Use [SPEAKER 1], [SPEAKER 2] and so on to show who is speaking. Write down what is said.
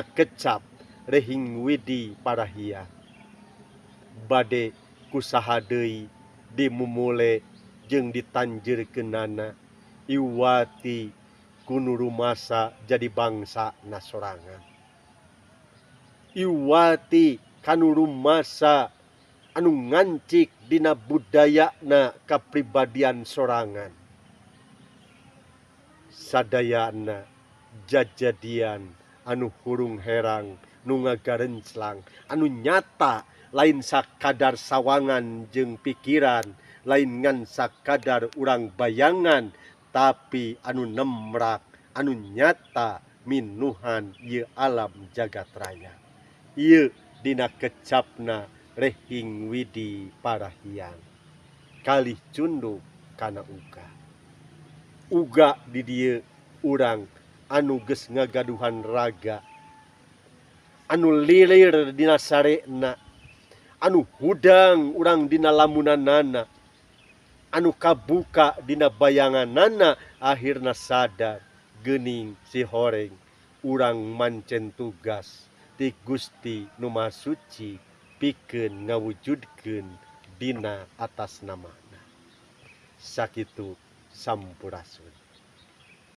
[SPEAKER 1] kecap rehing widi parahia bade kusaha deui dimumule jeung ditanjeurkeunana iwati kunu rumasa jadi bangsa na sorangan. Iwati kanu rumasa anu ngancik dina budayana kapribadian sorangan. Sadayana jajadian anu hurung herang nu ngagarenclang anu nyata lain sakadar sawangan jeung pikiran, lain ngan sakadar urang bayangan, tapi anu nemrak anu nyata minuhan ieu alam jagat raya. Ieu dina kecapna rehing widi parahiang kalih cunduk kana uga. Uga di dieu urang anu geus ngagaduhan raga, anu lilir dina sarena, anu hudang urang dina lamunanana, anu kabuka dina bayanganana, akhirna sadar geuning si horeng urang mancen tugas ti Gusti Nu Maha Suci pikeun ngawujudkeun dina atas namana. Sakitu sampurasun.